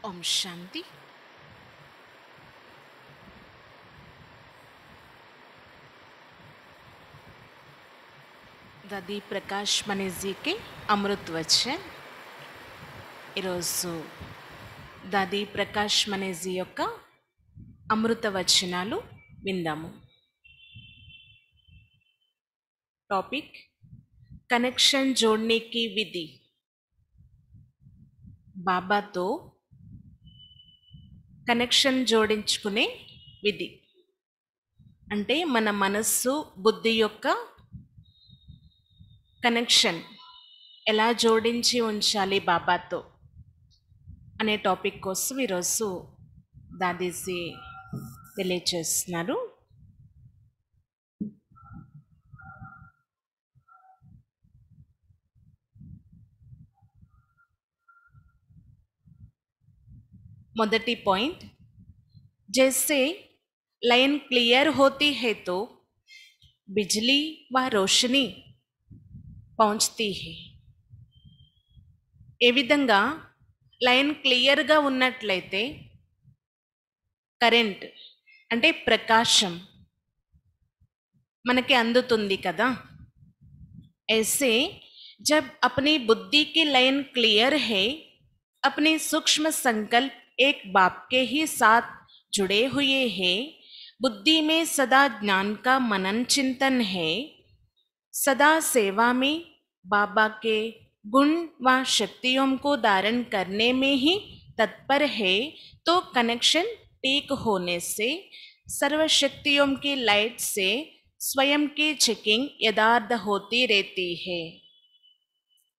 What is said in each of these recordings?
ఓం శాంతి. దాది ప్రకాష్ మనీజీకి అమృత్ వచన్. ఈరోజు దాది ప్రకాష్ మనీజీ యొక్క అమృత వచనాలు విందాము. టాపిక్ కనెక్షన్ జోడ్నేకి విధి. బాబాతో కనెక్షన్ జోడించుకునే విధి అంటే మన మనస్సు బుద్ధి యొక్క కనెక్షన్ ఎలా జోడించి ఉంచాలి బాబాతో అనే టాపిక్ కోసం ఈరోజు దాదీజీ తెలియచేస్తున్నారు. మొదటి పాయింట్, जैसे लाइन क्लियर होती है तो बिजली व रोशनी पहुंचती है. ఏ విధంగా లైన్ క్లియర్గా ఉన్నట్లయితే కరెంట్ అంటే ప్రకాశం మనకి అందుతుంది కదా. ऐसे जब अपनी बुद्धि की लाइन क्लियर है, अपने सूक्ष्म संकल्प एक बाप के ही साथ जुड़े हुए हैं, बुद्धि में सदा ज्ञान का मनन चिंतन है, सदा सेवा में बाबा के गुण व शक्तियों को धारण करने में ही तत्पर है, तो कनेक्शन ठीक होने से सर्वशक्तियों की लाइट से स्वयं की चेकिंग यथार्थ होती रहती है.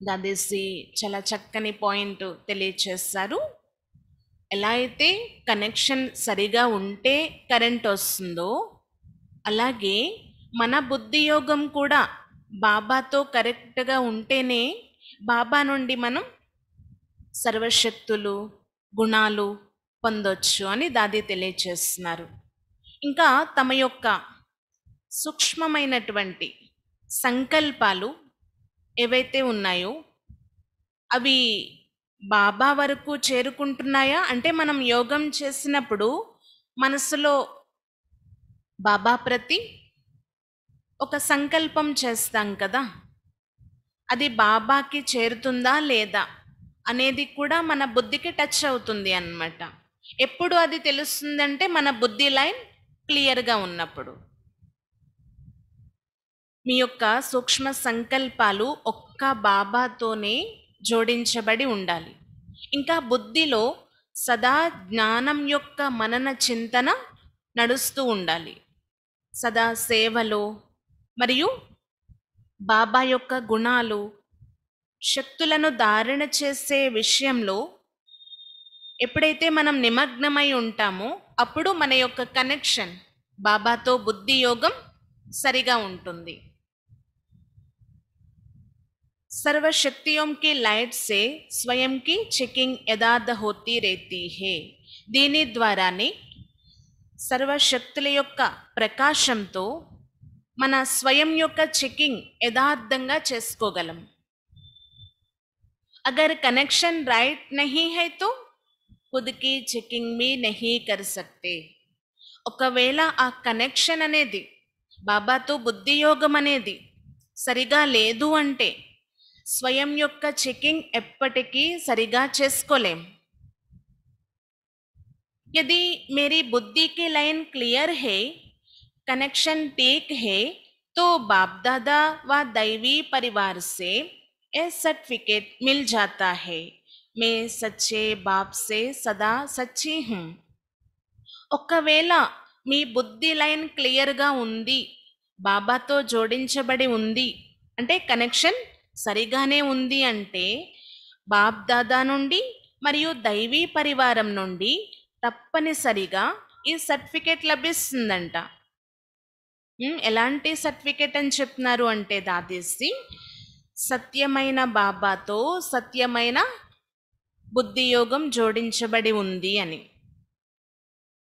దాదేసి చాలా చక్కని పాయింట్ తెలియచేస్తారు. ఎలా అయితే కనెక్షన్ సరిగా ఉంటే కరెంట్ వస్తుందో అలాగే మన బుద్ధి యోగం కూడా బాబాతో కరెక్ట్గా ఉంటేనే బాబా నుండి మనం సర్వశక్తులు గుణాలు పొందొచ్చు అని దాది తెలియచేస్తున్నారు. ఇంకా తమ యొక్క సూక్ష్మమైనటువంటి సంకల్పాలు ఏవైతే ఉన్నాయో అవి బాబా వరకు చేరుకుంటున్నాయా అంటే మనం యోగం చేసినప్పుడు మనసులో బాబా ప్రతి ఒక సంకల్పం చేస్తాం కదా, అది బాబాకి చేరుతుందా లేదా అనేది కూడా మన బుద్ధికి టచ్ అవుతుంది అన్నమాట. ఎప్పుడు అది తెలుస్తుందంటే మన బుద్ధి లైన్ క్లియర్గా ఉన్నప్పుడు. మీ యొక్క సూక్ష్మ సంకల్పాలు ఒక్క బాబాతోనే జోడించబడి ఉండాలి. ఇంకా బుద్ధిలో సదా జ్ఞానం యొక్క మనన చింతన నడుస్తూ ఉండాలి. సదా సేవలో మరియు బాబా యొక్క గుణాలు శక్తులను ధారణ చేసే విషయంలో ఎప్పుడైతే మనం నిమగ్నమై ఉంటామో అప్పుడు మన యొక్క కనెక్షన్ బాబాతో బుద్ధి యోగం సరిగా ఉంటుంది. सर्वशक्तियों की लाइट से स्वयं की चेकिंग यथार्थ होती रहती है. దీని ద్వారానే సర్వశక్తుల యొక్క ప్రకాశంతో మన స్వయం యొక్క చెకింగ్ యథార్థంగా చేసుకోగలం. అగర్ కనెక్షన్ రైట్ నహీ హై తో ఖుద్ కి చెకింగ్ भी नहीं कर सकते. ఒకవేళ ఆ కనెక్షన్ అనేది బాబాతో బుద్ధి యోగం అనేది సరిగా లేదు అంటే స్వయం యొక్క చెకింగ్ ఎప్పటికీ సరిగా చేసుకోలేం. यदि मेरी बुद्धि की लाइन क्लियर है, कनेक्शन ठीक है, तो बाप दादा व दैवी परिवार से यह सर्टिफिकेट मिल जाता है, मैं सच्चे बाप से सदा सच्ची हूँ. ఒకవేళ మీ బుద్ధి లైన్ క్లియర్గా ఉంది, బాబాతో జోడించబడి ఉంది అంటే కనెక్షన్ సరిగానే ఉంది అంటే బాప్ దాదా నుండి మరియు దైవీ పరివారం నుండి తప్పనిసరిగా ఈ సర్టిఫికేట్ లభిస్తుందంట. ఎలాంటి సర్టిఫికేట్ అని చెప్తున్నారు అంటే దాదేసి సత్యమైన బాబాతో సత్యమైన బుద్ధి యోగం జోడించబడి ఉంది అని.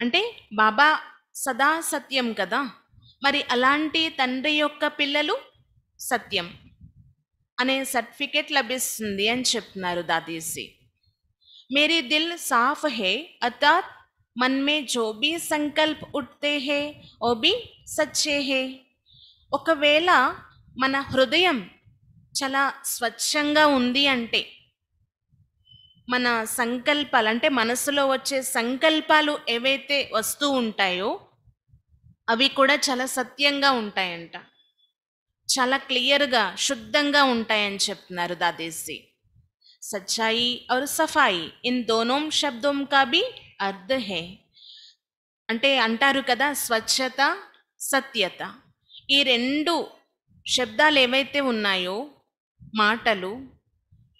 అంటే బాబా సదా సత్యం కదా, మరి అలాంటి తండ్రి యొక్క పిల్లలు సత్యం అనే సర్టిఫికేట్ లభిస్తుంది అని చెప్తున్నారు దాదీజీ. मेरी दिल साफ है अर्थात मन में जो भी संकल्प उठते हैं वो भी సచ్చే है. ఒకవేళ మన హృదయం చాలా స్వచ్ఛంగా ఉంది అంటే మన సంకల్పాలు అంటే మనసులో వచ్చే సంకల్పాలు ఏవైతే వస్తూ ఉంటాయో అవి కూడా చాలా సత్యంగా ఉంటాయంట. చాలా క్లియర్‌గా శుద్ధంగా ఉంటాయని చెప్తున్నారు దాదేసి. सच्चाई और सफाई इन दोनों शब्दों का भी अर्थ है. అంటే అంటారు కదా స్వచ్ఛత సత్యత, ఈ రెండు శబ్దాలు ఏవైతే ఉన్నాయో మాటలు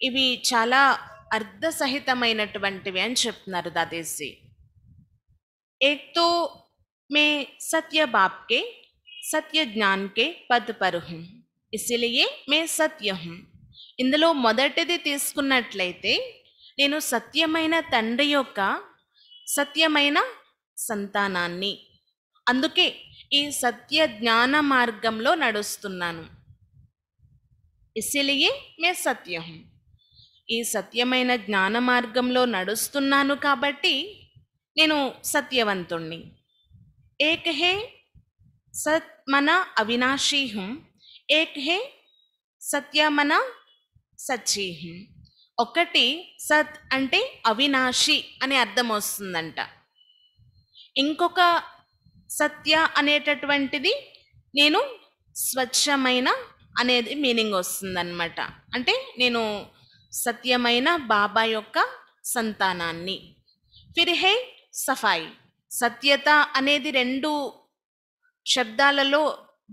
ఇవి చాలా అర్థసహితమైనటువంటివి అని చెప్తున్నారు దాదేసి. एक तो मैं सत्य बाप के सत्य ज्ञान के पद पर हूँ इसीलिए मैं सत्य हूँ. ఇందులో మొదటిది తీసుకున్నట్లయితే నేను సత్యమైన తండ్రి యొక్క సత్యమైన సంతానాన్ని, అందుకే ఈ సత్య జ్ఞాన మార్గంలో నడుస్తున్నాను. ఇసిలియే మే సత్య హూ, ఈ సత్యమైన జ్ఞాన మార్గంలో నడుస్తున్నాను కాబట్టి నేను సత్యవంతుణ్ణి. ఏక్ హే సత్ మన అవినాశీ హూ, ఏక్ హే సత్య మన సచ్చి హూ. ఒకటి సత్ అంటే అవినాశి అనే అర్థం వస్తుందంట. ఇంకొక సత్య అనేటటువంటిది నేను స్వచ్ఛమైన అనేది మీనింగ్ వస్తుందన్నమాట. అంటే నేను సత్యమైన బాబా యొక్క సంతానాన్ని. ఫిర్ హే సఫాయి, సత్యత అనేది రెండు శబ్దాలలో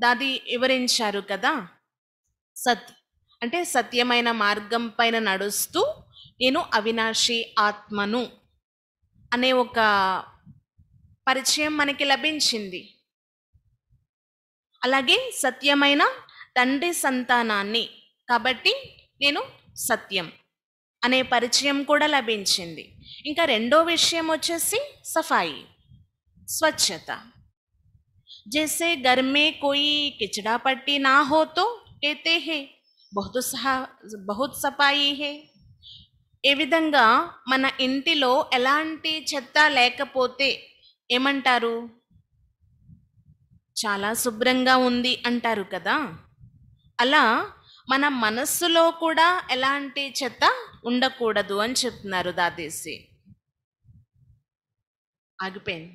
దాది వివరించారు కదా. సత్ అంటే సత్యమైన మార్గం పైన నడుస్తూ నేను అవినాశి ఆత్మను అనే ఒక పరిచయం మనకి లభించింది. అలాగే సత్యమైన తండ్రి సంతానాన్ని కాబట్టి నేను సత్యం అనే పరిచయం కూడా లభించింది. ఇంకా రెండో విషయం వచ్చేసి సఫాయి, స్వచ్ఛత. జైసే घर में कोई किचड़ा पट्टी ना हो तो कहते हैं बहुत సఫాయి హే. ఏ విధంగా మన ఇంటిలో ఎలాంటి చెత్త లేకపోతే ఏమంటారు? చాలా శుభ్రంగా ఉంది అంటారు కదా. అలా మన మనస్సులో కూడా ఎలాంటి చెత్త ఉండకూడదు అని చెప్తున్నారు దాదేసి. ఆగిపోయింది.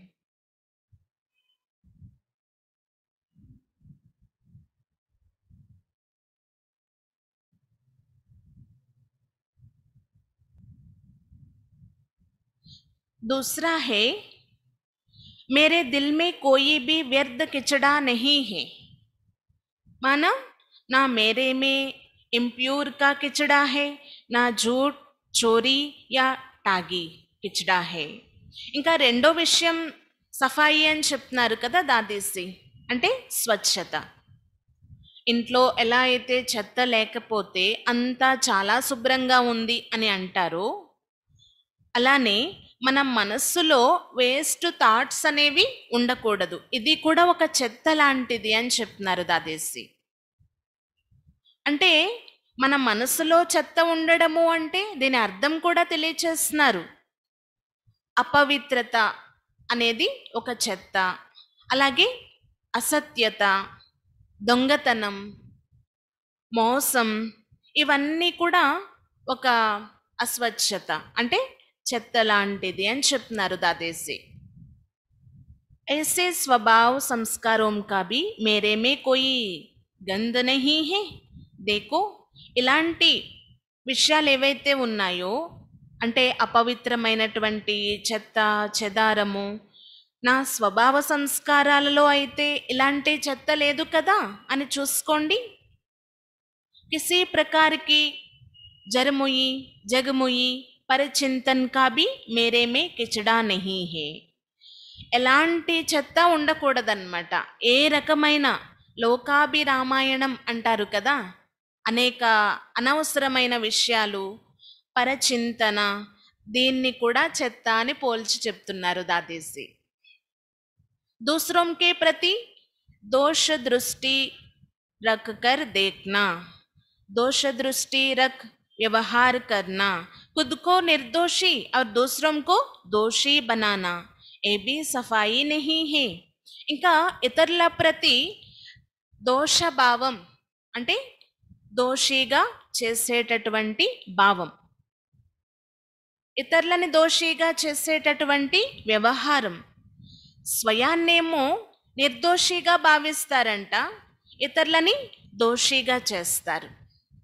दूसरा है मेरे दिल में कोई भी व्यर्थ किचड़ा नहीं है. माना ना मेरे में इम्प्योर का किचड़ा है, ना झूठ चोरी या टागी किचड़ा है. ఇంకా రెండో విషయం సఫాయి అని చెప్తున్నారు కదా దాదేసి, అంటే స్వచ్ఛత. ఇంట్లో ఎలా అయితే చెత్త లేకపోతే అంతా చాలా శుభ్రంగా ఉంది అని అంటారో అలానే మన మనస్సులో వేస్ట్ థాట్స్ అనేవి ఉండకూడదు. ఇది కూడా ఒక చెత్త లాంటిది అని చెప్తున్నారు దాదేసి. అంటే మన మనసులో చెత్త ఉండడము అంటే దీని అర్థం కూడా తెలియచేస్తున్నారు. అపవిత్రత అనేది ఒక చెత్త, అలాగే అసత్యత, దొంగతనం, మోసం ఇవన్నీ కూడా ఒక అస్వచ్ఛత అంటే చెత్త లాంటిది అని చెప్తున్నారు దాదేసి. ऐसे स्वभाव संस्कारों का भी मेरे में कोई गंध नहीं है. देखो ఇలాంటి విషయాలు ఏవైతే ఉన్నాయో అంటే అపవిత్రమైనటువంటి చెత్త చెదారము నా స్వభావ సంస్కారాలలో అయితే ఇలాంటి చెత్త లేదు కదా అని చూసుకోండి. किसी प्रकार की जरमुई जगमुई పరిచింతన్ का भी मेरे में किचड़ा नहीं है. ఎలాంటి చెత్త ఉండకూడదన్నమాట. ఏ రకమైన లోకాభిరామాయణం అంటారు కదా, అనేక అనవసరమైన విషయాలు, పరచింతన, దీన్ని కూడా చెత్త అని పోల్చి చెప్తున్నారు దాదేసి. दूसरों के प्रति दोष दृष्टि रख कर देखना. दोष दृष्टि रख व्यवहार करना, खुद को निर्दोषी और दूसरों को दोषी बनाना, ये भी सफाई नहीं है. ఇంకా ఇతరుల ప్రతి దోషభావం అంటే దోషిగా చేసేటటువంటి భావం, ఇతరులని దోషిగా చేసేటటువంటి వ్యవహారం. స్వయాన్నేమో నిర్దోషిగా భావిస్తారంట, ఇతరులని దోషిగా చేస్తారు.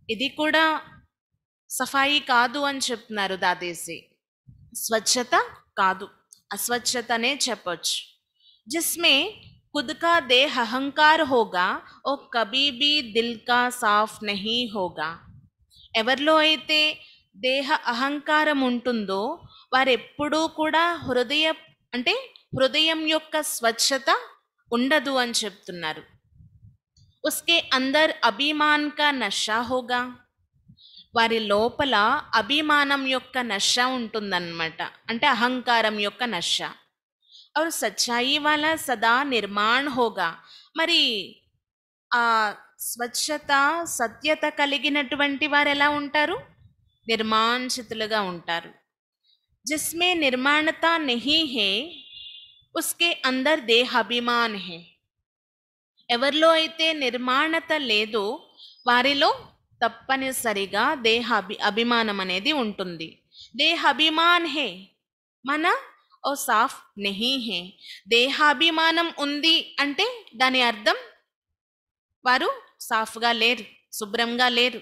ఇది కూడా సఫాయి కాదు అని చెప్తున్నారు దాదేసి. స్వచ్ఛత కాదు, अस्वच्छतने చెప్పొచ్చు. जिसमें खुद का देह अहंकार होगा वो कभी भी दिल का साफ नहीं होगा. ఎవరిలో అయితే దేహ అహంకారం ఉంటుందో వారెప్పుడూ కూడా హృదయం యొక్క స్వచ్ఛత ఉండదు అని చెప్తున్నారు. उसके अंदर अभिमान का नशा होगा. వారి లోపల అభిమానం యొక్క నశ ఉంటుందన్నమాట, అంటే అహంకారం యొక్క నశ. और सच्चाई वाला सदा निर्माण होगा. మరి ఆ స్వచ్ఛత సత్యత కలిగినటువంటి వారు ఎలా ఉంటారు? నిర్మాణచితులుగా ఉంటారు. जिसमें निर्माणता नहीं है उसके अंदर देहाभिमान है. ఎవరిలో అయితే నిర్మాణత లేదో వారిలో తప్పనిసరిగా అభిమానం అనేది ఉంటుంది. దేహాభిమాన్ హే మన ఓ సాఫ్ నహీ హే. దేహాభిమానం ఉంది అంటే దాని అర్థం వారు సాఫ్గా లేరు, శుభ్రంగా లేరు.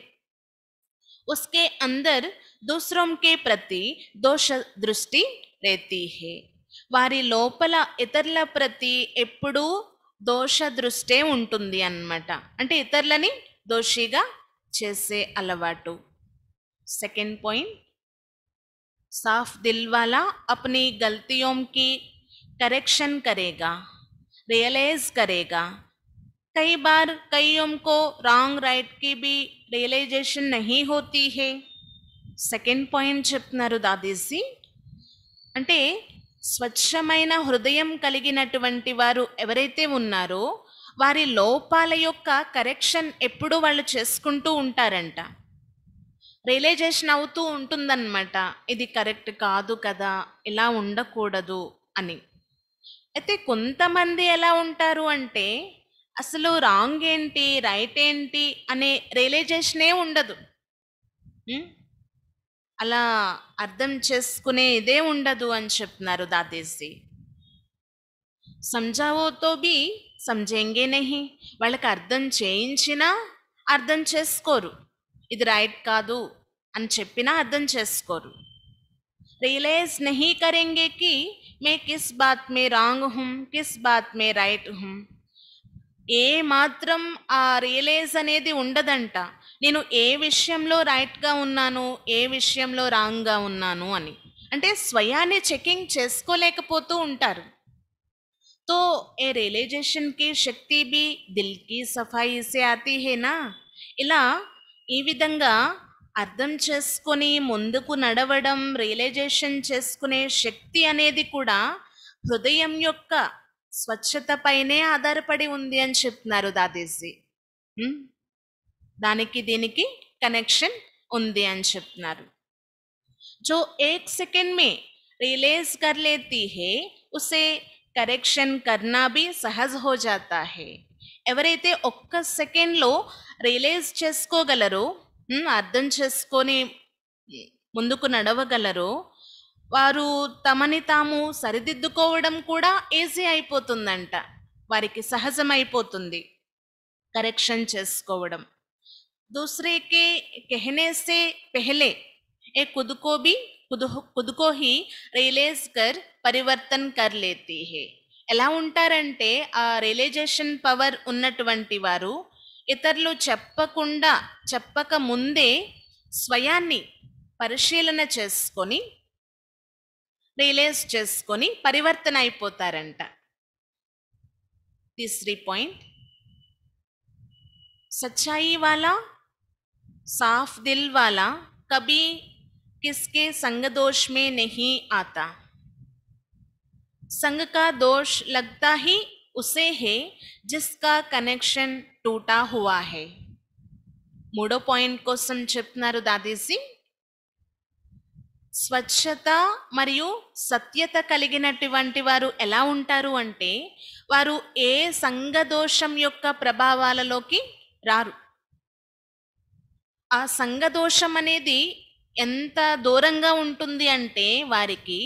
उसके अंदर दूसरों के प्रति दोष दृष्टि रहती है. వారి లోపల ఇతరుల ప్రతి ఎప్పుడూ దోష దృష్టే ఉంటుంది అన్నమాట, అంటే ఇతరులని దోషిగా చేసే అలవాటు. सेकंड पॉइंट, साफ दिल वाला अपनी गलतियों की करेक्शन करेगा, रियलाइज करेगा. कई बार कईयों को रॉन्ग राइट की भी रियलाइजेशन नहीं होती है. सेकंड पॉइंट చెప్తున్నారు దాదీజీ, అంటే స్వచ్ఛమైన హృదయం కలిగినటువంటి వారు ఎవరైతే ఉన్నారో వారి లోపాల యొక్క కరెక్షన్ ఎప్పుడూ వాళ్ళు చేసుకుంటూ ఉంటారంట. రియలైజేషన్ అవుతూ ఉంటుందన్నమాట, ఇది కరెక్ట్ కాదు కదా, ఇలా ఉండకూడదు అని. అయితే కొంతమంది ఎలా ఉంటారు అంటే అసలు రాంగ్ ఏంటి రైట్ ఏంటి అనే రియలైజేషనే ఉండదు. అలా అర్థం చేసుకునే ఇదే ఉండదు అని చెప్తున్నారు దాదేసి. समझाओ तो भी समझेंगे नहीं. వాళ్ళకి అర్థం చేయించినా అర్థం చేసుకోరు, ఇది రైట్ కాదు అని చెప్పినా అర్థం చేసుకోరు. रियलाइज नहीं करेंगे कि मैं किस बात में रॉन्ग हूँ, किस बात में राइट हूँ. ఏ మాత్రం ఆ రియలైజ్ అనేది ఉండదంట, నేను ఏ విషయంలో రైట్గా ఉన్నాను, ఏ విషయంలో రాంగ్గా ఉన్నాను అని. అంటే స్వయాన్ని చెకింగ్ చేసుకోలేకపోతూ ఉంటారు. तो ये रियलाइजेशन की शक्ति भी दिल की सफाई से आती है ना. ఇలా ఈ విధంగా అర్థం చేసుకొని ముందుకు నడవడం, రియలైజేషన్ చేసుకునే శక్తి అనేది కూడా హృదయం యొక్క స్వచ్ఛత పైనే ఆధారపడి ఉంది అని చెప్తున్నారు దాదేజీ. దానికి దీనికి కనెక్షన్ ఉంది అని చెప్తున్నారు. जो एक सेकंड में रियलाइज कर लेती है उसे కరెక్షన్ కర్నా బి సహజ్ హో జాతా హే. ఎవరైతే ఒక్క సెకండ్లో రియలైజ్ చేసుకోగలరో, అర్థం చేసుకొని ముందుకు నడవగలరో వారు తమని తాము సరిదిద్దుకోవడం కూడా ఈజీ అయిపోతుందంట, వారికి సహజమైపోతుంది కరెక్షన్ చేసుకోవడం. दूसरे के कहने से पहले ये खुद को ही रियलाइज कर పరివర్తన్ కర్ లేతీ హే. ఎలా ఉంటారంటే ఆ రియలైజేషన్ పవర్ ఉన్నటువంటి వారు ఇతరులు చెప్పక ముందే స్వయాన్ని పరిశీలన చేసుకొని రియలైజ్ చేసుకొని పరివర్తన అయిపోతారంట. तीसरी पॉइंट, सच्चाई वाला साफ दिल वाला कभी किसके संग दोष में नहीं आता. संग का दोष लगता ही उसे है जिसका कनेक्शन टूटा हुआ है. మూడో పాయింట్ కోసం చెప్తున్నారు దాదీజీ. స్వచ్ఛత మరియు సత్యత కలిగినటువంటి వారు ఎలా ఉంటారు అంటే, వారు ఏ సంఘదోషం యొక్క ప్రభావాలలోకి రారు. ఆ సంఘదోషం అనేది ఎంత దూరంగా ఉంటుంది అంటే వారికి,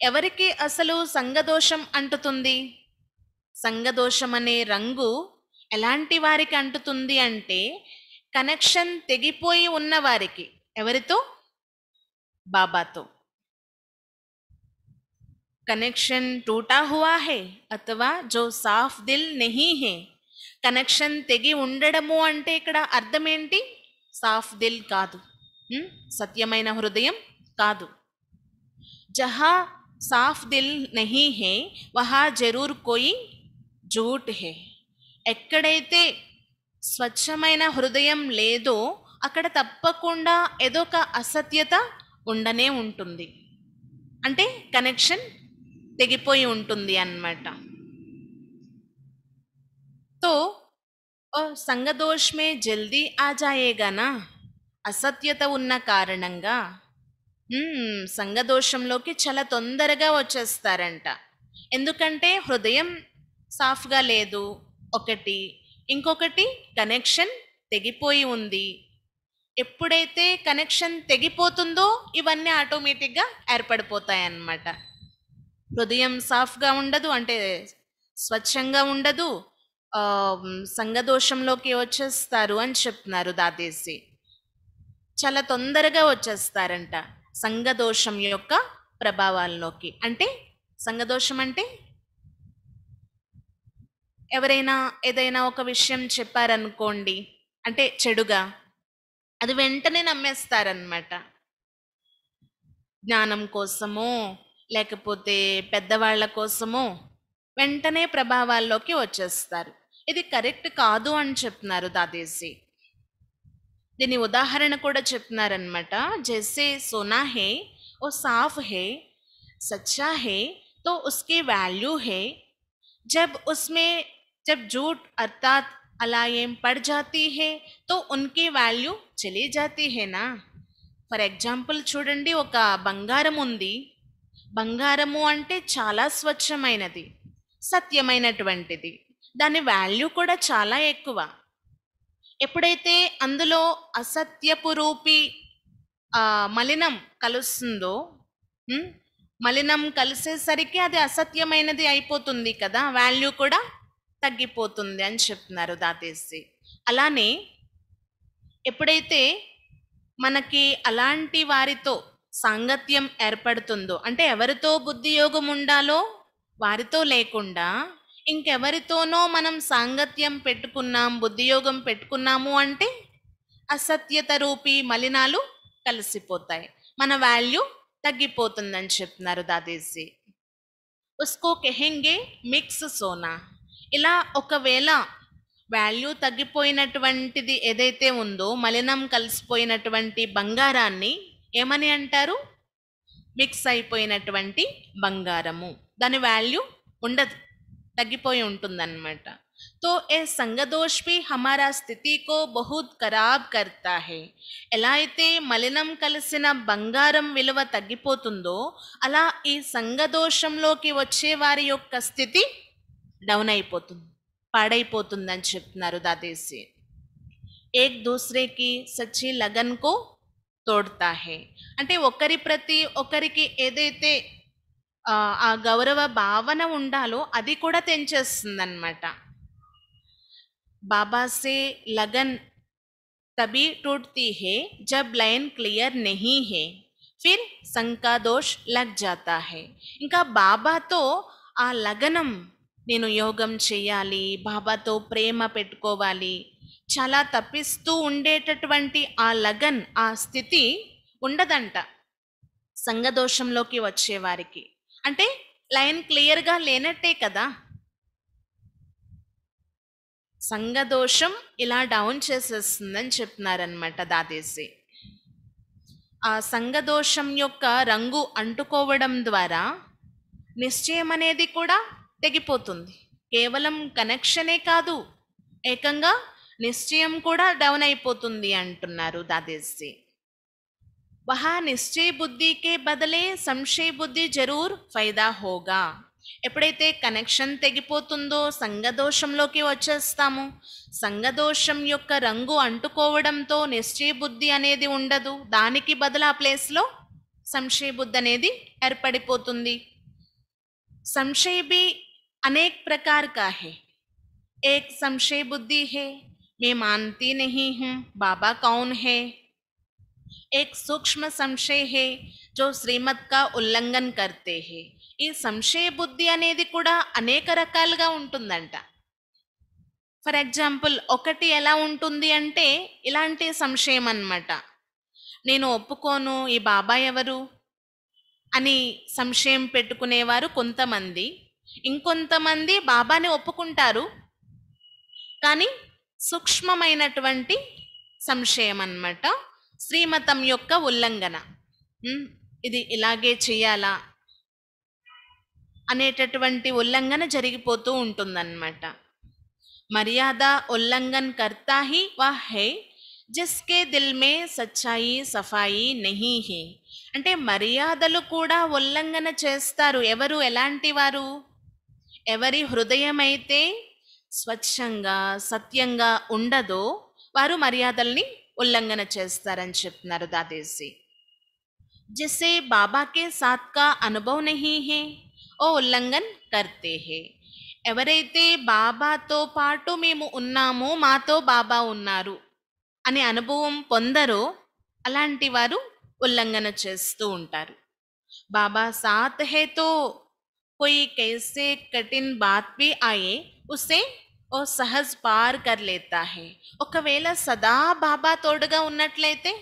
ఎవరికి అసలు సంఘదోషం అంటుతుంది? సంఘదోషం అనే రంగు ఎలాంటి వారికి అంటుతుంది అంటే, కనెక్షన్ తెగిపోయి ఉన్న వారికి. ఎవరితో? బాబాతో. కనెక్షన్ టూటా హువా హే అథవా జో సాఫ్ దిల్ నహీ హే. కనెక్షన్ తెగి ఉండడము అంటే ఇక్కడ అర్థం ఏంటి? సాఫ్ దిల్ కాదు, సత్యమైన హృదయం కాదు. జహా సాఫ్ దిల్ నహీ హే వహా జరూర్ కోయి జూట్ హే. ఎక్కడైతే స్వచ్ఛమైన హృదయం లేదో అక్కడ తప్పకుండా ఏదో ఒక అసత్యత ఉండనే ఉంటుంది. అంటే కనెక్షన్ తెగిపోయి ఉంటుంది అన్నమాట. తో సంగదోష్ మే జల్దీ ఆ జాయేగానా. అసత్యత ఉన్న కారణంగా సంగదోషంలోకి చాలా తొందరగా వచ్చేస్తారంట. ఎందుకంటే హృదయం సాఫ్గా లేదు ఒకటి, ఇంకొకటి కనెక్షన్ తెగిపోయి ఉంది. ఎప్పుడైతే కనెక్షన్ తెగిపోతుందో ఇవన్నీ ఆటోమేటిక్గా ఏర్పడిపోతాయి అన్నమాట. హృదయం సాఫ్గా ఉండదు, అంటే స్వచ్ఛంగా ఉండదు, సంఘదోషంలోకి వచ్చేస్తారు అని చెప్తున్నారు దాదేసి. చాలా తొందరగా వచ్చేస్తారంట సంఘదోషం యొక్క ప్రభావాల్లోకి. అంటే సంఘదోషం అంటే ఎవరైనా ఏదైనా ఒక విషయం చెప్పారనుకోండి, అంటే చెడుగా, అది వెంటనే నమ్మేస్తారనమాట. జ్ఞానం కోసమో లేకపోతే పెద్దవాళ్ళ కోసమో వెంటనే ప్రభావాల్లోకి వచ్చేస్తారు. ఇది కరెక్ట్ కాదు అని చెప్తున్నారు దాదేసి. దీని ఉదాహరణ కూడా చెప్తున్నారనమాట. జైసే సోనా హే ఓ సాఫ్ హే, సచ్చా హే తో ఉస్కి వాల్యూ హే. जब उसमें जब झूठ अर्थात अलायम पड़ जाती है तो उनकी వాల్యూ చలి जाती है ना. ఫర్ ఎగ్జాంపుల్ చూడండి, ఒక బంగారం ఉంది. బంగారము అంటే చాలా స్వచ్ఛమైనది, సత్యమైనటువంటిది. దాని వాల్యూ కూడా చాలా ఎక్కువ. ఎప్పుడైతే అందులో అసత్యపు రూపి మలినం కలుస్తుందో, మలినం కలిసేసరికి అది అసత్యమైనది అయిపోతుంది కదా, వాల్యూ కూడా తగ్గిపోతుంది అని చెప్తున్నారు దాదేసి. అలానే ఎప్పుడైతే మనకి అలాంటి వారితో సాంగత్యం ఏర్పడుతుందో, అంటే ఎవరితో బుద్ధి యోగం ఉండాలో వారితో లేకుండా ఇంకెవరితోనో మనం సాంగత్యం పెట్టుకున్నాం, బుద్ధియోగం పెట్టుకున్నాము అంటే అసత్యత రూపీ మలినాలు కలిసిపోతాయి, మన వాల్యూ తగ్గిపోతుందని చెప్తున్నారు దాదేసి. ఉస్కో కెహెంగే మిక్స్ సోనా. ఇలా ఒకవేళ వాల్యూ తగ్గిపోయినటువంటిది ఏదైతే ఉందో, మలినం కలిసిపోయినటువంటి బంగారాన్ని ఏమని అంటారు? మిక్స్ అయిపోయినటువంటి బంగారము. దాని వాల్యూ ఉండదు, తగ్గిపోయి ఉంటుందన్నమాట. तो ये संगदोष भी हमारा स्थिति को बहुत खराब करता है. ఎలా అయితే మలినం కలిసిన బంగారం విలువ తగ్గిపోతుందో అలా ఈ సంగదోషంలోకి వచ్చే వారి యొక్క స్థితి డౌన్ అయిపోతుంది, పాడైపోతుందని చెప్తున్నారు దాదేసి. ఏక్ దూసరేకి సచ్చి లగన్ కో తోడ్తా హే. అంటే ఒకరి ప్రతి ఒకరికి ఏదైతే ఆ గౌరవ భావన ఉండాలో అది కూడా తెంచేస్తుందన్నమాట. बाबा से लगन तभी टूटती है जब लाइन क्लियर नहीं है, फिर संग का दोष लग जाता है. ఇంకా బాబాతో ఆ లగనం, నేను యోగం చేయాలి, బాబాతో ప్రేమ పెట్టుకోవాలి, చాలా తప్పిస్తూ ఉండేటటువంటి ఆ లగన్, ఆ స్థితి ఉండదంట సంగదోషంలోకి వచ్చేవారికి. అంటే లైన్ క్లియర్గా లేనట్టే కదా. సంగదోషం ఇలా డౌన్ చేసేస్తుందని చెప్తున్నారనమాట దాదేసి. ఆ సంగదోషం యొక్క రంగు అంటుకోవడం ద్వారా నిశ్చయం అనేది కూడా తెగిపోతుంది. కేవలం కనెక్షనే కాదు, ఏకంగా నిశ్చయం కూడా డౌన్ అయిపోతుంది అంటున్నారు దాదేసి. वहाँ నిశ్చయ బుద్ధికే బదలే సంశయ బుద్ధి జరూర్ ఫైదా హోగా. ఎప్పుడైతే కనెక్షన్ తెగిపోతుందో సంగదోషంలోకి వచ్చేస్తాము. సంగదోషం యొక్క రంగు అంటుకోవడంతో నిశ్చయ బుద్ధి అనేది ఉండదు. దానికి బదులు ఆ ప్లేస్లో సంశయ బుద్ధి అనేది ఏర్పడిపోతుంది. संशय भी अनेक प्रकार का है. एक संशय बुद्धि है, मैं मानती नहीं हूँ बाबा कौन है. एक सूक्ष्म संशय है जो श्रीमत का उल्लंघन करते हैं. ఈ సంశయ బుద్ధి అనేది కూడా అనేక రకాలుగా ఉంటుందంట. ఫర్ ఎగ్జాంపుల్ ఒకటి ఎలా ఉంటుంది అంటే ఇలాంటి సంశయం అన్నమాట. నేను ఒప్పుకోను, ఈ బాబా ఎవరు అని సంశయం పెట్టుకునేవారు కొంతమంది. ఇంకొంతమంది బాబాని ఒప్పుకుంటారు, కానీ సూక్ష్మమైనటువంటి సంశయం అన్నమాట. శ్రీమతం యొక్క ఉల్లంఘన, ఇది ఇలాగే చేయాలా అనేటటువంటి ఉల్లంఘన జరిగిపోతూ ఉంటుందన్నమాట. మర్యాద ఉల్లంఘన్ కర్తా హీ వహ్ హై జిస్కే దిల్ మే సచ్చాయి సఫాయి నహీ హై. అంటే మర్యాదలు కూడా ఉల్లంఘన చేస్తారు. ఎవరు, ఎలాంటి వారు? ఎవరి హృదయం అయితే స్వచ్ఛంగా సత్యంగా ఉండదో వారు మర్యాదల్ని ఉల్లంఘన చేస్తారని చెప్తున్నారు దాదేసి. జిసే బాబాకే సాత్ కా అనుభవ్ నహీ హై ఓ ఉల్లంఘన్ కర్తే హై. ఎవరైతే బాబాతో పాటు మేము ఉన్నాము, మాతో బాబా ఉన్నారు అనే అనుభవం పొందరో అలాంటి వారు ఉల్లంఘన చేస్తూ ఉంటారు. బాబా సాత్ హై తో కోయి కైసే కఠిన్ బాత్ భీ ఆయే ఉసే ఓ సహజ్ పార్ కర్ లేతా హై. ఒకవేళ సదా బాబా తోడుగా ఉన్నట్లయితే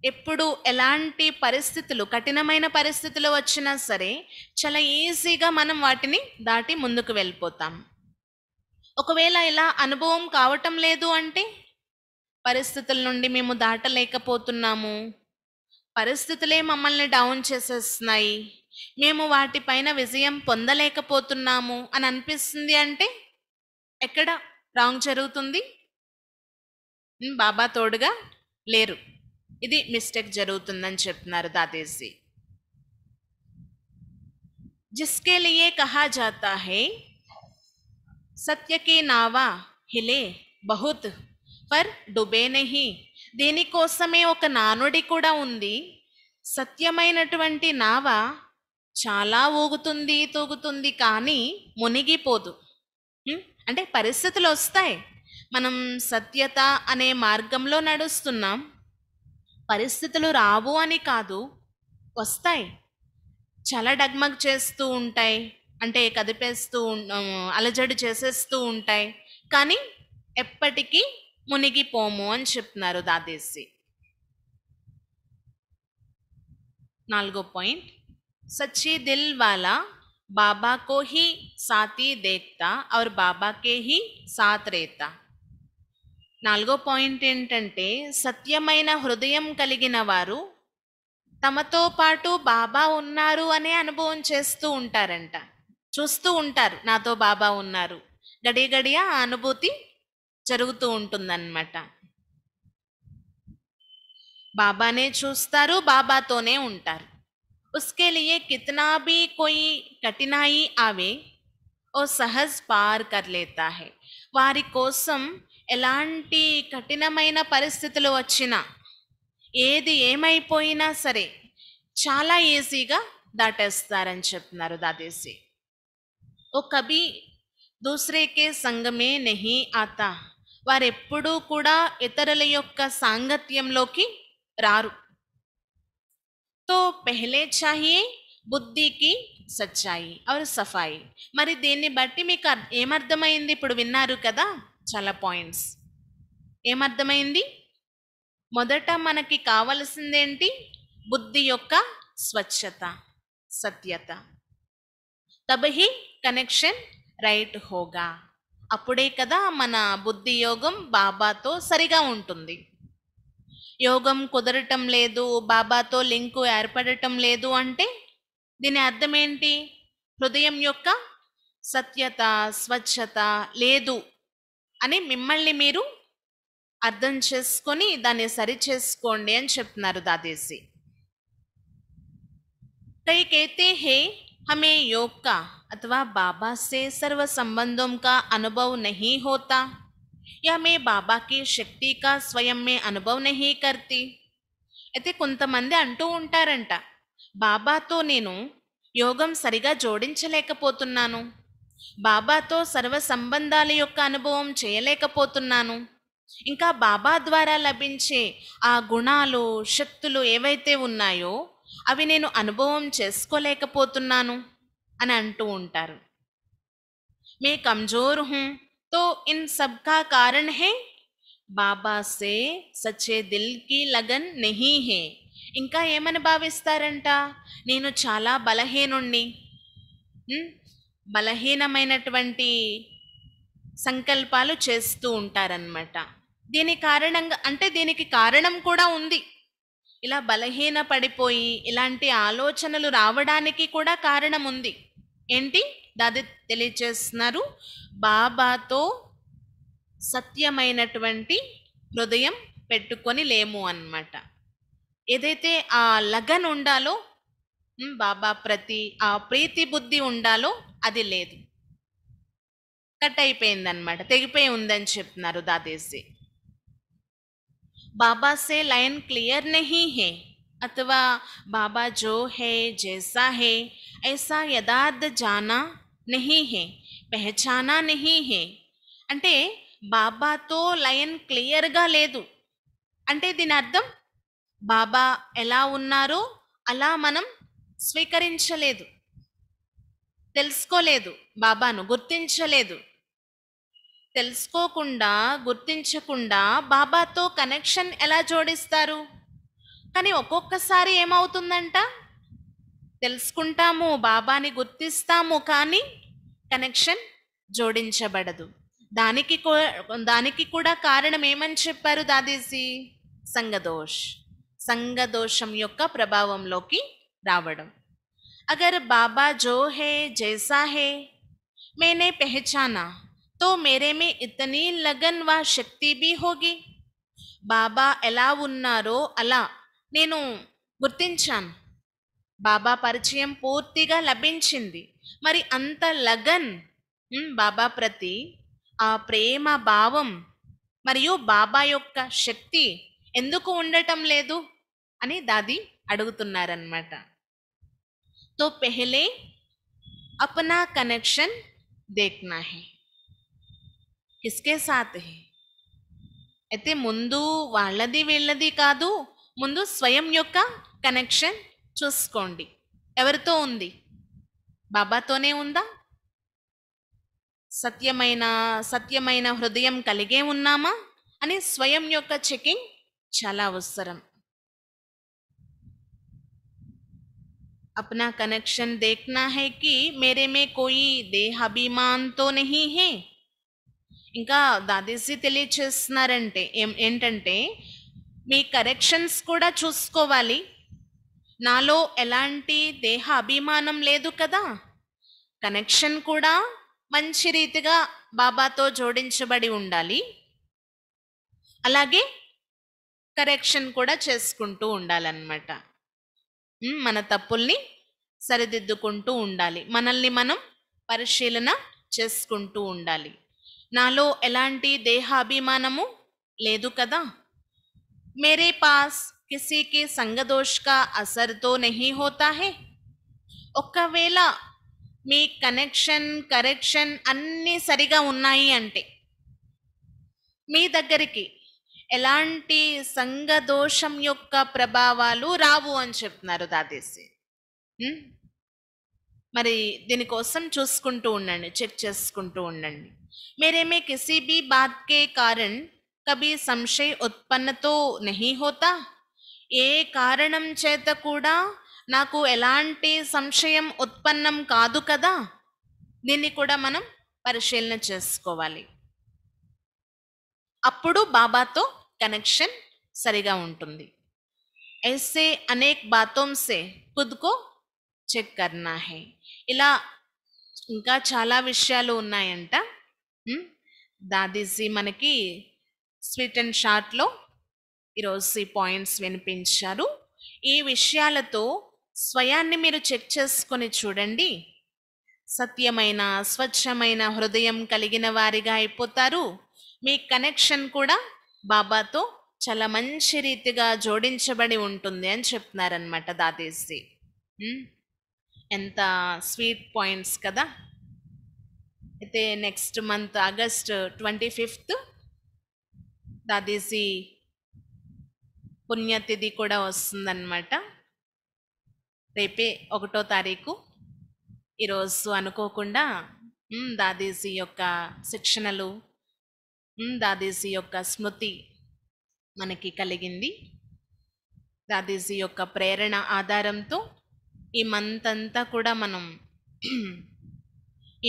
ఎప్పుడు ఎలాంటి పరిస్థితులు, కఠినమైన పరిస్థితులు వచ్చినా సరే చాలా ఈజీగా మనం వాటిని దాటి ముందుకు వెళ్ళిపోతాం. ఒకవేళ ఇలా అనుభవం కావటం లేదు అంటే పరిస్థితుల నుండి మేము దాటలేకపోతున్నాము, పరిస్థితులే మమ్మల్ని డౌన్ చేసేస్తున్నాయి, మేము వాటిపైన విజయం పొందలేకపోతున్నాము అని అనిపిస్తుంది అంటే ఎక్కడ రాంగ్ జరుగుతుంది? బాబా తోడుగా లేరు, ఇది మిస్టేక్ జరుగుతుందని చెప్తున్నారు దాదేసి. జిస్కే లియే కహా జాతా హై సత్య కి నావా హిలే బహుత్ పర్ డుబే నహీ. దీనికోసమే ఒక నానుడి కూడా ఉంది. సత్యమైనటువంటి నావ చాలా ఊగుతుంది, తూగుతుంది, కానీ మునిగిపోదు. అంటే పరిస్థితులు వస్తాయి, మనం సత్యత అనే మార్గంలో నడుస్తున్నాం, పరిస్థితులు రావు అని కాదు, వస్తాయి, చాలా డగ్మగ్ చేస్తూ ఉంటాయి, అంటే కదిపేస్తూ అలజడి చేసేస్తూ ఉంటాయి, కానీ ఎప్పటికీ మునిగిపోము అని చెప్తున్నారు దాదేసి. 4వ పాయింట్, सच्ची दिल वाला बाबा को ही साथी देखता और बाबा के ही साथ रहता. 4వ పాయింట్ ఏంటంటే సత్యమైన హృదయం కలిగిన వారు తమతో పాటు బాబా ఉన్నారు అనే అనుభవం చేస్తూ ఉంటారంట. చూస్తూ ఉంటారు, నాతో బాబా ఉన్నారు, గడియ గడియ ఆ అనుభూతి జరుగుతూ ఉంటుందన్నమాట. బాబానే చూస్తారు, బాబాతోనే ఉంటారు. उसके लिए कितना भी कोई कठिनाई आवे ओ सहज पार कर लेता है. వారి కోసం ఎలాంటి కఠినమైన పరిస్థితులు వచ్చినా, ఏది ఏమైపోయినా సరే చాలా ఈజీగా దాటేస్తారని చెప్తున్నారు దాదేసి. ఓ కభీ దూసరే సంగమే నహీ ఆతా. వారెప్పుడూ కూడా ఇతరుల యొక్క సాంగత్యంలోకి రారు. तो पहले चाहिए బుద్ధి కి సచ్చాయి और సఫాయి. మరి దీన్ని బట్టి మీకు ఏమర్థమైంది? ఇప్పుడు విన్నారు కదా చాలా పాయింట్స్. ఏమర్థమైంది? మొదట మనకి కావలసిందేంటి? బుద్ధి యొక్క స్వచ్ఛత, సత్యత. తబహి కనెక్షన్ రైట్ హోగా. అప్పుడే కదా మన బుద్ధి యోగం బాబాతో సరిగా ఉంటుంది. యోగం కుదరటం లేదు, బాబాతో లింకు ఏర్పడటం లేదు అంటే దీని అర్థం ఏంటి? హృదయం యొక్క సత్యత, స్వచ్ఛత లేదు అని మిమ్మల్ని మీరు అర్థం చేసుకొని దాన్ని సరి చేసుకోండి అని చెప్తున్నారు దాదేసి. कई कहते हैं हमें योग का अथवा बाबा से सर्व संबंधों का अनुभव नहीं होता, या मैं बाबा की శక్తి का స్వయం में అనుభవ్ नहीं करती. అయితే కొంతమంది అంటూ ఉంటారంట, బాబాతో నేను యోగం సరిగా జోడించలేకపోతున్నాను, బాబాతో సర్వ సంబంధాల యొక్క అనుభవం చేయలేకపోతున్నాను, ఇంకా బాబా ద్వారా లభించే ఆ గుణాలు శక్తులు ఏవైతే ఉన్నాయో అవి నేను అనుభవం చేసుకోలేకపోతున్నాను అని అంటూ ఉంటారు. మే కమ్జోర్ హూ తో ఇన్ సబ్ కా కారణ్ హై బాబా సే సచ్చే దిల్ కి లగన్ నహీ హై. ఇంకా ఏమని భావిస్తారంట, నేను చాలా బలహీనుణ్ణి, బలహీనమైనటువంటి సంకల్పాలు చేస్తూ ఉంటారన్నమాట. దీని కారణంగా అంటే దీనికి కారణం కూడా ఉంది. ఇలా బలహీన పడిపోయి ఇలాంటి ఆలోచనలు రావడానికి కూడా కారణం ఉంది. ఏంటి దాది తెలియచేస్తున్నారు, బాబాతో సత్యమైనటువంటి హృదయం పెట్టుకొని లేము అన్నమాట. ఏదైతే ఆ లగన్ ఉండాలో, బాబా ప్రతి ఆ ప్రీతి బుద్ధి ఉండాలో అది లేదు, కట్ అయిపోయిందన్నమాట, తెగిపోయి ఉందని చెప్తున్నారు దాదేసి. बाबा से लाइन क्लियर नहीं है, अथवा बाबा जो है जैसा है ऐसा यथार्थ जाना नहीं है, पहचाना नहीं है. అంటే బాబాతో లైన్ క్లియర్గా లేదు అంటే దీని అర్థం బాబా ఎలా ఉన్నారో అలా మనం స్వీకరించలేదు, తెలుసుకోలేదు, బాబాను గుర్తించలేదు. తెలుసుకోకుండా గుర్తించకుండా బాబాతో కనెక్షన్ ఎలా జోడిస్తారు? కానీ ఒక్కొక్కసారి ఏమవుతుందంట, తెలుసుకుంటాము, బాబాని గుర్తిస్తాము, కానీ కనెక్షన్ జోడించబడదు. దానికి కూడా కారణం ఏమని చెప్పారు దాదీజీ? సంగదోష్, సంగదోషం యొక్క ప్రభావంలోకి రావడం. అగర్ బాబా జో హే జైసా హే मैंने पहचाना तो मेरे में इतनी लगन व శక్తి भी होगी. బాబా ఎలా ఉన్నారో అలా నేను గుర్తించాను, బాబా పరిచయం పూర్తిగా లభించింది, మరి అంత లగన్ బాబా ప్రతి ఆ ప్రేమ భావం మరియు బాబా యొక్క శక్తి ఎందుకు ఉండటం లేదు అని దాది అడుగుతున్నారన్నమాట. తో పెహలే అప్నా కనెక్షన్ देखना है, किसके साथ है? అయితే ముందు వాళ్ళది వీళ్ళది కాదు, ముందు స్వయం యొక్క కనెక్షన్ చూసుకోండి. ఎవరితో ఉంది? బాబాతోనే ఉందా? సత్యమైన హృదయం కలిగే ఉన్నామా అని స్వయం యొక్క చెకింగ్ చాలా అవసరం. अपना कनेक्शन देखना है कि मेरे में कोई देहाभिमान तो नहीं है. ఇంకా దాదేసి తెలియచేస్తున్నారంటే ఏంటంటే మీ కరెక్షన్స్ కూడా చూసుకోవాలి, నాలో ఎలాంటి దేహ అభిమానం లేదు కదా, కనెక్షన్ కూడా మంచి రీతిగా బాబాతో జోడించబడి ఉండాలి, అలాగే కరెక్షన్ కూడా చేసుకుంటూ ఉండాలన్నమాట. మన తప్పుల్ని సరిదిద్దుకుంటూ ఉండాలి, మనల్ని మనం పరిశీలన చేసుకుంటూ ఉండాలి. నాలో ఎలాంటి దేహాభిమానము లేదు కదా, మేరే పాస్ కిసీ కి సంగదోష్ కా అసర్ తో నహీ హోతా హై. ఒకవేళ మీ కరెక్షన్ అన్నీ సరిగా ఉన్నాయి అంటే మీ దగ్గరికి ఎలాంటి సంగదోషం యొక్క ప్రభావాలు రావు అని చెప్తున్నారు దాదేసి. మరి దీనికోసం చూసుకుంటూ ఉండండి, చెక్ చేసుకుంటూ ఉండండి. मेरे में किसी भी बात के कारण कभी संशय उत्पन्न तो नहीं होता. ఏ కారణం చేత కూడా నాకు ఎలాంటి సంశయం ఉత్పన్నం కాదు కదా, దీన్ని కూడా మనం పరిశీలన చేసుకోవాలి. అప్పుడు బాబాతో కనెక్షన్ సరిగా ఉంటుంది. ऐसे अनेक बातों से खुद को చెక్ करना है. ఇలా ఇంకా చాలా విషయాలు ఉన్నాయంట. దాదీజీ మనకి స్వీట్ అండ్ షార్ట్లో ఈరోజు ఈ పాయింట్స్ వినిపించారు. ఈ విషయాలతో స్వయాన్ని మీరు చెక్ చేసుకొని చూడండి. సత్యమైన స్వచ్ఛమైన హృదయం కలిగిన వారిగా అయిపోతారు. మీ కనెక్షన్ కూడా బాబాతో చాలా మంచి రీతిగా జోడించబడి ఉంటుంది అని చెప్తున్నారనమాట దాదీజీ. ఎంత స్వీట్ పాయింట్స్ కదా. అయితే నెక్స్ట్ మంత్ ఆగస్ట్ 25 దాదీజీ పుణ్యతిథి కూడా వస్తుందన్నమాట. రేపే 1వ తారీఖు. ఈరోజు అనుకోకుండా దాదీజీ యొక్క శిక్షణలు, దాదీజీ యొక్క స్మృతి మనకి కలిగింది. దాదీజీ యొక్క ప్రేరణ ఆధారంతో ఈ మంత్ అంతా కూడా మనం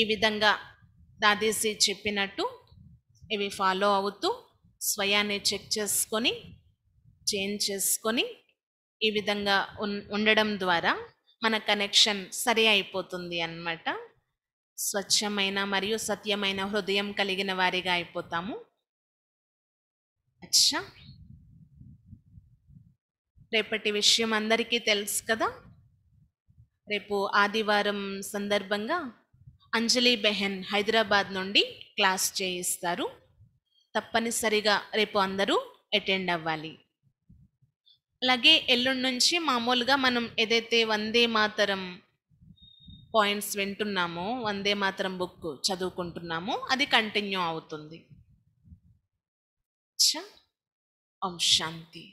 ఈ విధంగా దాదీజీ చెప్పినట్టు ఇవి ఫాలో అవుతూ స్వయాన్ని చెక్ చేసుకొని చేంజ్ చేసుకొని ఈ విధంగా ఉండడం ద్వారా మన కనెక్షన్ సరి అయిపోతుంది అన్నమాట. స్వచ్ఛమైన మరియు సత్యమైన హృదయం కలిగిన వారిగా అయిపోతాము. అచ్చా, రేపటి విషయం అందరికీ తెలుసు కదా. రేపు ఆదివారం సందర్భంగా అంజలి బెహన్ హైదరాబాద్ నుండి క్లాస్ చేయిస్తారు. తప్పనిసరిగా రేపు అందరూ అటెండ్ అవ్వాలి. అలాగే ఎల్లుండి నుంచి మామూలుగా మనం ఏదైతే వందే మాతరం పాయింట్స్ వింటున్నామో, వందే మాతరం బుక్ చదువుకుంటున్నామో అది కంటిన్యూ అవుతుంది. ఓం శాంతి.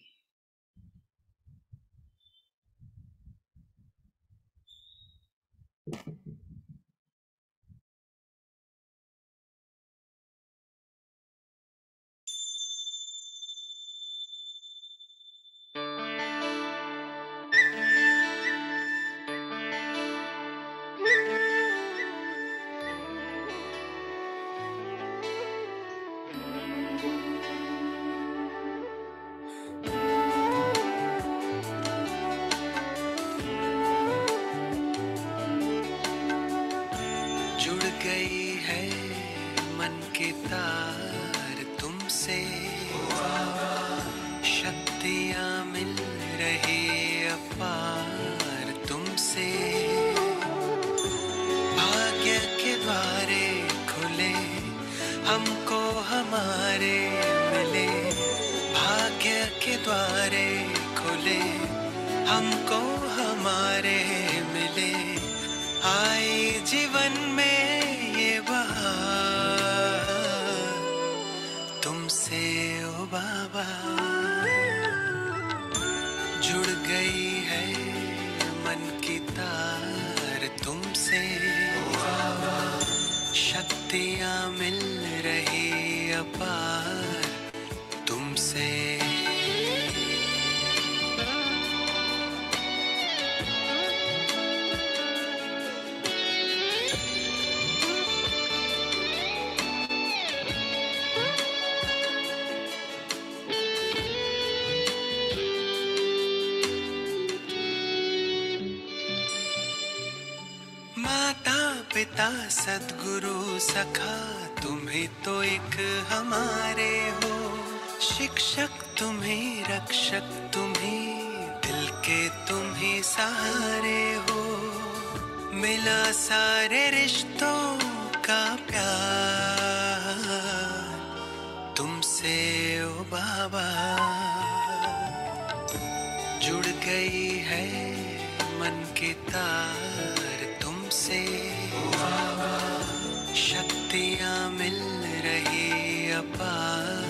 पिता सद्गुरु सखा तुम ही तो एक हमारे हो, शिक्षक तुम ही रक्षक तुम ही दिल के तुम ही सहारे हो, मिला सारे रिश्तों का प्यार तुमसे ओ बाबा, जुड़ गई है मन की तार तुमसे, शक्तियाँ मिल रही अपार